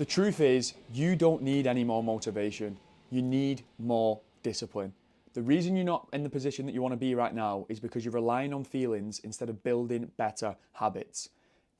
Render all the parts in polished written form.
The truth is, you don't need any more motivation. You need more discipline. The reason you're not in the position that you want to be right now is because you're relying on feelings instead of building better habits.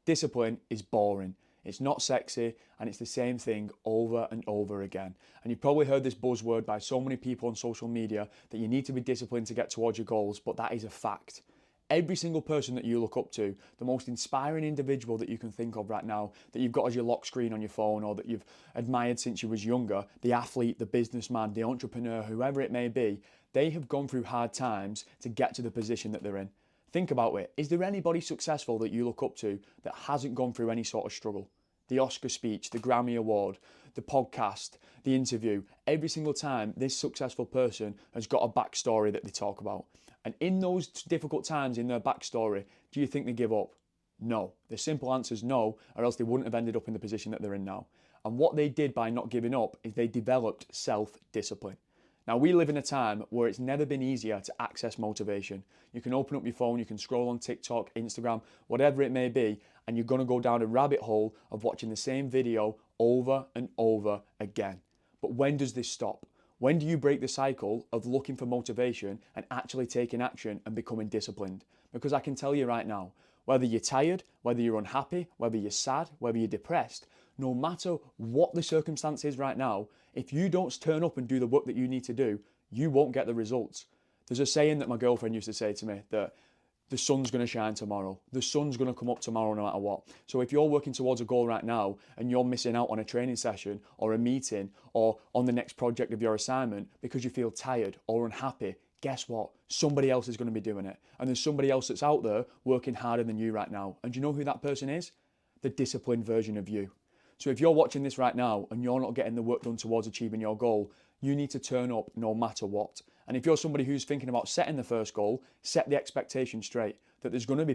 Discipline is boring. It's not sexy, and it's the same thing over and over again. And you've probably heard this buzzword by so many people on social media that you need to be disciplined to get towards your goals, but that is a fact. Every single person that you look up to, the most inspiring individual that you can think of right now, that you've got as your lock screen on your phone or that you've admired since you was younger, the athlete, the businessman, the entrepreneur, whoever it may be, they have gone through hard times to get to the position that they're in. Think about it. Is there anybody successful that you look up to that hasn't gone through any sort of struggle? The Oscar speech, the Grammy Award, the podcast, the interview, every single time this successful person has got a backstory that they talk about. And in those difficult times in their backstory, do you think they give up? No. The simple answer is no, or else they wouldn't have ended up in the position that they're in now. And what they did by not giving up is they developed self-discipline. Now, we live in a time where it's never been easier to access motivation. You can open up your phone, you can scroll on TikTok, Instagram, whatever it may be, and you're going to go down a rabbit hole of watching the same video over and over again. But when does this stop? When do you break the cycle of looking for motivation and actually taking action and becoming disciplined? Because I can tell you right now, whether you're tired, whether you're unhappy, whether you're sad, whether you're depressed, no matter what the circumstance is right now, if you don't turn up and do the work that you need to do, you won't get the results. There's a saying that my girlfriend used to say to me that the sun's going to shine tomorrow. The sun's going to come up tomorrow no matter what. So if you're working towards a goal right now and you're missing out on a training session or a meeting or on the next project of your assignment because you feel tired or unhappy, guess what? Somebody else is going to be doing it. And there's somebody else that's out there working harder than you right now. And do you know who that person is? The disciplined version of you. So if you're watching this right now and you're not getting the work done towards achieving your goal, you need to turn up no matter what. And if you're somebody who's thinking about setting the first goal, set the expectation straight that there's going to be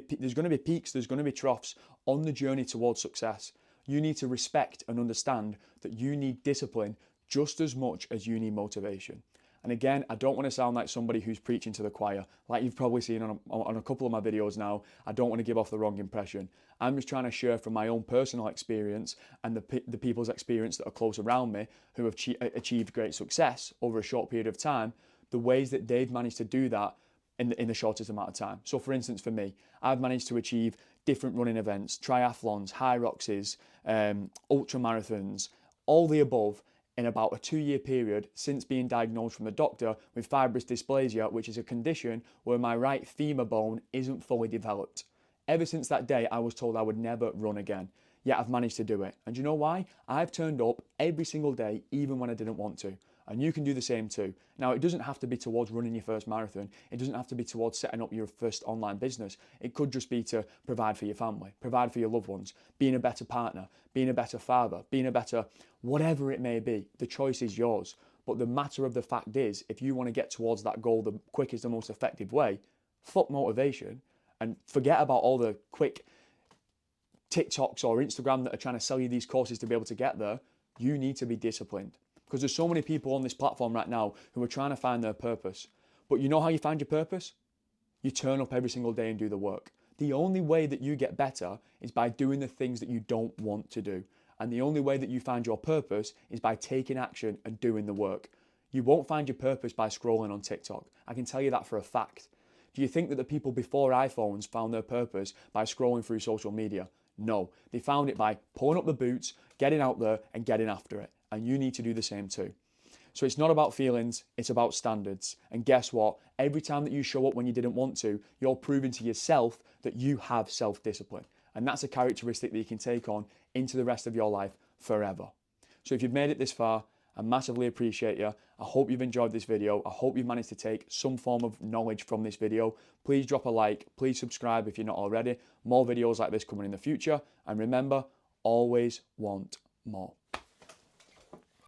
peaks, there's going to be troughs on the journey towards success. You need to respect and understand that you need discipline just as much as you need motivation. And again, I don't want to sound like somebody who's preaching to the choir. Like you've probably seen on a couple of my videos now, I don't want to give off the wrong impression. I'm just trying to share from my own personal experience and the people's experience that are close around me who have achieved great success over a short period of time, the ways that they've managed to do that in the shortest amount of time. So for instance, for me, I've managed to achieve different running events, triathlons, high roxes, ultra marathons, all the above, in about a 2-year period since being diagnosed from the doctor with fibrous dysplasia, which is a condition where my right femur bone isn't fully developed. Ever since that day, I was told I would never run again. Yet I've managed to do it. And you know why? I've turned up every single day, even when I didn't want to. And you can do the same too. Now, it doesn't have to be towards running your first marathon. It doesn't have to be towards setting up your first online business. It could just be to provide for your family, provide for your loved ones, being a better partner, being a better father, being a better whatever it may be. The choice is yours. But the matter of the fact is, if you want to get towards that goal the quickest and most effective way, fuck motivation and forget about all the quick TikToks or Instagram that are trying to sell you these courses to be able to get there. You need to be disciplined. Because there's so many people on this platform right now who are trying to find their purpose. But you know how you find your purpose? You turn up every single day and do the work. The only way that you get better is by doing the things that you don't want to do. And the only way that you find your purpose is by taking action and doing the work. You won't find your purpose by scrolling on TikTok. I can tell you that for a fact. Do you think that the people before iPhones found their purpose by scrolling through social media? No, they found it by pulling up the boots, getting out there and getting after it. And you need to do the same too. So it's not about feelings, it's about standards. And guess what? Every time that you show up when you didn't want to, you're proving to yourself that you have self-discipline. And that's a characteristic that you can take on into the rest of your life forever. So if you've made it this far, I massively appreciate you. I hope you've enjoyed this video. I hope you've managed to take some form of knowledge from this video. Please drop a like, please subscribe if you're not already. More videos like this coming in the future. And remember, always want more.